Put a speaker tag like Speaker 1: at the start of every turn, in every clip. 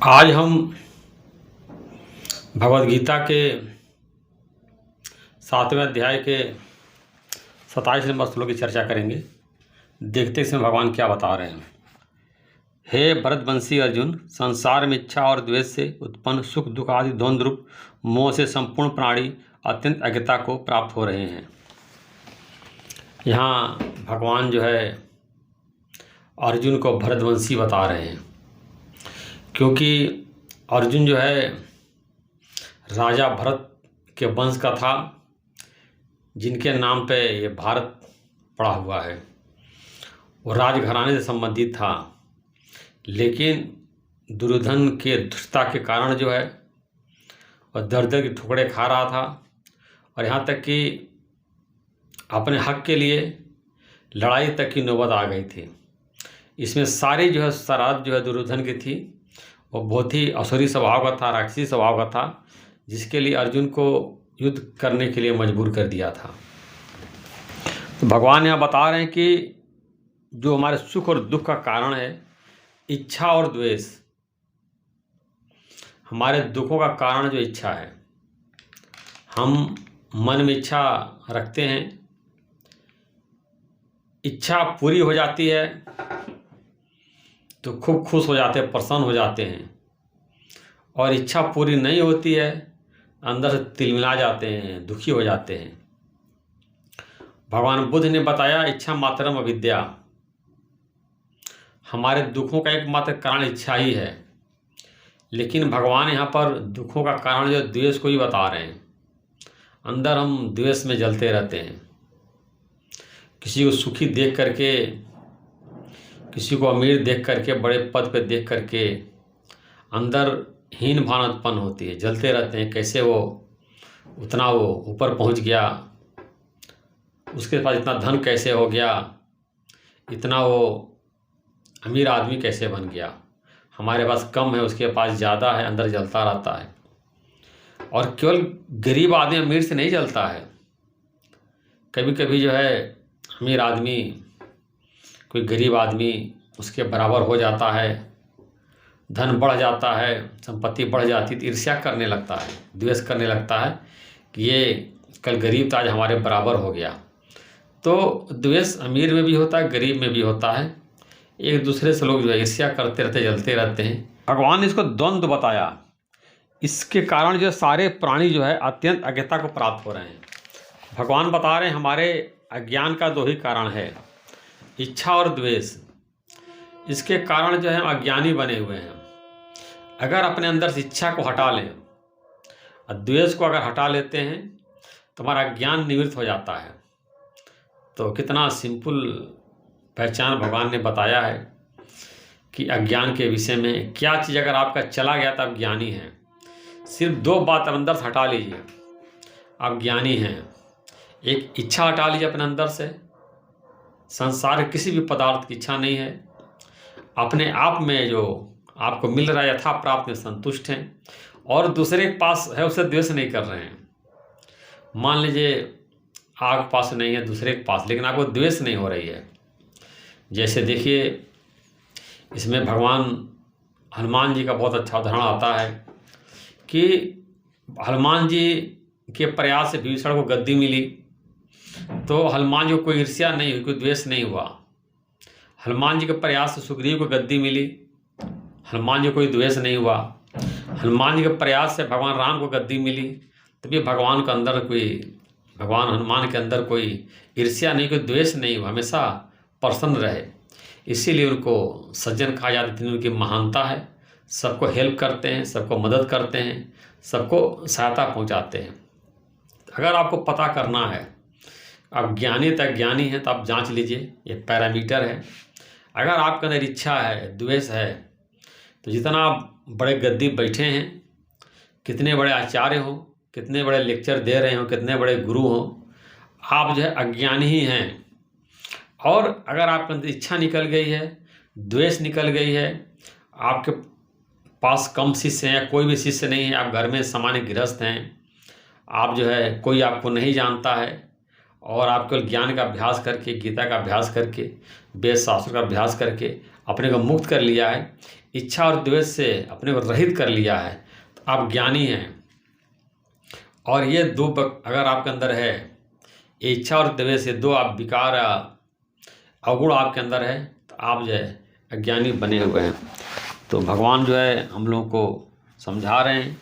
Speaker 1: आज हम भगवद गीता के 7वें अध्याय के 27 नंबर श्लोक की चर्चा करेंगे। देखते इसमें भगवान क्या बता रहे हैं। हे भरतवंशी अर्जुन, संसार में इच्छा और द्वेष से उत्पन्न सुख दुख आदि द्वंद्व रूप मोह से संपूर्ण प्राणी अत्यंत अज्ञता को प्राप्त हो रहे हैं। यहाँ भगवान जो है अर्जुन को भरतवंशी बता रहे हैं, क्योंकि अर्जुन जो है राजा भरत के वंश का था, जिनके नाम पे ये भारत पड़ा हुआ है। वो राजघराने से संबंधित था, लेकिन दुर्योधन के दुष्टता के कारण जो है वह दर दर के ठुकरे खा रहा था, और यहाँ तक कि अपने हक के लिए लड़ाई तक की नौबत आ गई थी। इसमें सारी जो है शरारत जो है दुर्योधन की थी, वो बहुत ही असुरी स्वभाव का था, राक्षसी स्वभाव का था, जिसके लिए अर्जुन को युद्ध करने के लिए मजबूर कर दिया था। तो भगवान यहाँ बता रहे हैं कि जो हमारे सुख और दुख का कारण है इच्छा और द्वेष, हमारे दुखों का कारण जो इच्छा है, हम मन में इच्छा रखते हैं, इच्छा पूरी हो जाती है तो खूब खुश हो जाते हैं, प्रसन्न हो जाते हैं, और इच्छा पूरी नहीं होती है अंदर से तिलमिला जाते हैं, दुखी हो जाते हैं। भगवान बुद्ध ने बताया इच्छा मात्रम अविद्या, हमारे दुखों का एकमात्र कारण इच्छा ही है। लेकिन भगवान यहाँ पर दुखों का कारण जो द्वेष को ही बता रहे हैं। अंदर हम द्वेष में जलते रहते हैं, किसी को सुखी देख करके, किसी को अमीर देख करके, बड़े पद पे देख करके अंदर हीन भावना उत्पन्न होती है, जलते रहते हैं। कैसे वो उतना वो ऊपर पहुंच गया, उसके पास इतना धन कैसे हो गया, इतना वो अमीर आदमी कैसे बन गया, हमारे पास कम है उसके पास ज़्यादा है, अंदर जलता रहता है। और केवल गरीब आदमी अमीर से नहीं जलता है, कभी कभी जो है अमीर आदमी कोई गरीब आदमी उसके बराबर हो जाता है, धन बढ़ जाता है, संपत्ति बढ़ जाती है तो ईर्ष्या करने लगता है, द्वेष करने लगता है कि ये कल गरीब था आज हमारे बराबर हो गया। तो द्वेष अमीर में भी होता है, गरीब में भी होता है। एक दूसरे से लोग जो है ईर्ष्या करते रहते, जलते रहते हैं। भगवान ने इसको द्वंद्व बताया, इसके कारण जो सारे प्राणी जो है अत्यंत अज्ञता को प्राप्त हो रहे हैं। भगवान बता रहे हैं हमारे अज्ञान का दो ही कारण है, इच्छा और द्वेष। इसके कारण जो है अज्ञानी बने हुए हैं। अगर अपने अंदर से इच्छा को हटा लें और द्वेष को अगर हटा लेते हैं तो हमारा ज्ञान निवृत्त हो जाता है। तो कितना सिंपल पहचान भगवान ने बताया है कि अज्ञान के विषय में क्या चीज़ अगर आपका चला गया तो आप ज्ञानी हैं। सिर्फ दो बात अंदर से हटा लीजिए, आप ज्ञानी हैं। एक इच्छा हटा लीजिए अपने अंदर से, संसार किसी भी पदार्थ की इच्छा नहीं है, अपने आप में जो आपको मिल रहा है यथा प्राप्त में संतुष्ट हैं, और दूसरे के पास है उसे द्वेष नहीं कर रहे हैं। मान लीजिए आग पास नहीं है दूसरे के पास, लेकिन आपको द्वेष नहीं हो रही है। जैसे देखिए इसमें भगवान हनुमान जी का बहुत अच्छा उदाहरण आता है कि हनुमान जी के प्रयास से विभीषण को गद्दी मिली, तो हनुमान जी को कोई ईर्ष्या नहीं हुई, कोई द्वेष नहीं हुआ। हनुमान जी के प्रयास से सुग्रीव को गद्दी मिली, हनुमान जी को कोई द्वेष नहीं हुआ। हनुमान जी के प्रयास से भगवान राम को गद्दी मिली, तभी भगवान के अंदर भगवान हनुमान के अंदर कोई ईर्ष्या नहीं, कोई द्वेष नहीं हुआ, हमेशा प्रसन्न रहे। इसीलिए उनको सज्जन कहा जाता है, उनकी महानता है। सबको हेल्प करते हैं, सबको मदद करते हैं, सबको सहायता पहुंचाते हैं। अगर आपको पता करना है आप ज्ञानी तक ज्ञानी हैं तो आप जांच लीजिए, ये पैरामीटर है। अगर आपके अंदर इच्छा है, द्वेष है, तो जितना आप बड़े गद्दी बैठे हैं, कितने बड़े आचार्य हो, कितने बड़े लेक्चर दे रहे हो, कितने बड़े गुरु हो, आप जो है अज्ञानी ही हैं। और अगर आपके अंदर इच्छा निकल गई है, द्वेष निकल गई है, आपके पास कम शिष्य हैं या कोई भी शिष्य नहीं है, आप घर में सामान्य गृहस्थ हैं, आप जो है कोई आपको नहीं जानता है, और आप केवल ज्ञान का अभ्यास करके, गीता का अभ्यास करके, वेद शास्त्र का अभ्यास करके अपने को मुक्त कर लिया है, इच्छा और द्वेष से अपने को रहित कर लिया है तो आप ज्ञानी हैं। और ये दो अगर आपके अंदर है, ये इच्छा और द्वेष, ये दो आप विकार अवगुण आपके अंदर है, तो आप जो है अज्ञानी बने हुए हैं। तो भगवान जो है हम लोगों को समझा रहे हैं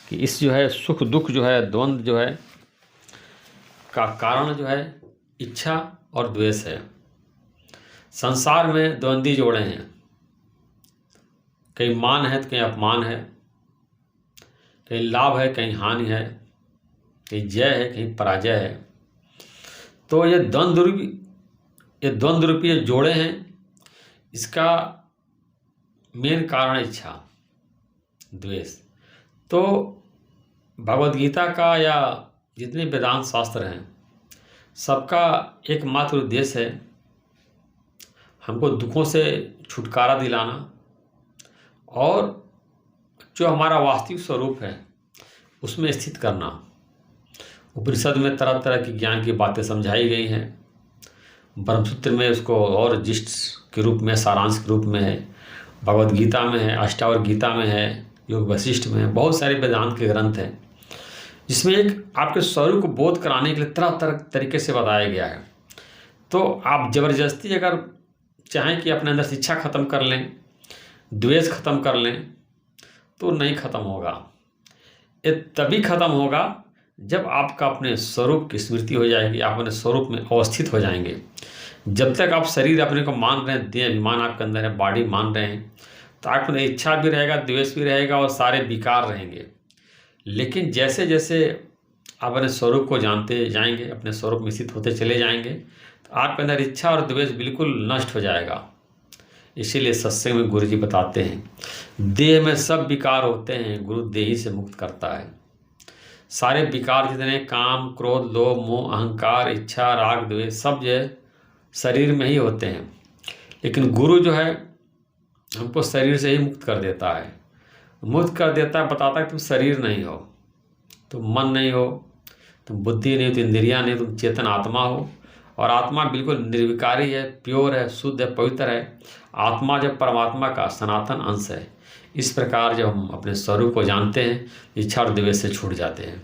Speaker 1: कि इस जो है सुख दुख जो है द्वंद्व जो है का कारण जो है इच्छा और द्वेष है। संसार में द्वंद्वी जोड़े हैं, कहीं मान है तो कहीं अपमान है, कहीं लाभ है कहीं हानि है, कहीं जय है कहीं पराजय है। तो ये द्वंद्व रूपी जोड़े हैं, इसका मेन कारण इच्छा द्वेष। तो भगवद गीता का या जितने वेदांत शास्त्र हैं सबका एकमात्र उद्देश्य है हमको दुखों से छुटकारा दिलाना और जो हमारा वास्तविक स्वरूप है उसमें स्थित करना। उपनिषद में तरह तरह की ज्ञान की बातें समझाई गई हैं, ब्रह्मसूत्र में उसको और जिष्ट के रूप में, सारांश के रूप में है, भगवद गीता में है, अष्टावक्र गीता में है, योग वशिष्ठ में है, बहुत सारे वेदांत के ग्रंथ हैं जिसमें एक आपके स्वरूप को बोध कराने के लिए तरह तरह तरीके से बताया गया है। तो आप ज़बरदस्ती अगर चाहें कि अपने अंदर से इच्छा ख़त्म कर लें, द्वेष ख़त्म कर लें, तो नहीं ख़त्म होगा। ये तभी ख़त्म होगा जब आपका अपने स्वरूप की स्मृति हो जाएगी, आप अपने स्वरूप में अवस्थित हो जाएंगे। जब तक आप शरीर अपने को मान रहे हैं, देह अभिमान आपके अंदर है, बॉडी मान रहे हैं, तो आपके अंदर इच्छा भी रहेगा, द्वेष भी रहेगा और सारे विकार रहेंगे। लेकिन जैसे जैसे आप अपने स्वरूप को जानते जाएंगे, अपने स्वरूप में स्थित होते चले जाएंगे, तो आपके अंदर इच्छा और द्वेष बिल्कुल नष्ट हो जाएगा। इसीलिए सत्संग में गुरु जी बताते हैं देह में सब विकार होते हैं, गुरु देह ही से मुक्त करता है। सारे विकार जितने काम, क्रोध, लोभ, मोह, अहंकार, इच्छा, राग, द्वेष सब जो है शरीर में ही होते हैं। लेकिन गुरु जो है हमको शरीर से ही मुक्त कर देता है, बताता है तुम शरीर नहीं हो, तुम मन नहीं हो, तुम बुद्धि नहीं हो, तुम इंद्रियां नहीं, तुम चेतन आत्मा हो। और आत्मा बिल्कुल निर्विकारी है, प्योर है, शुद्ध है, पवित्र है। आत्मा जब परमात्मा का सनातन अंश है। इस प्रकार जब हम अपने स्वरूप को जानते हैं, इच्छा और द्वेष से छूट जाते हैं।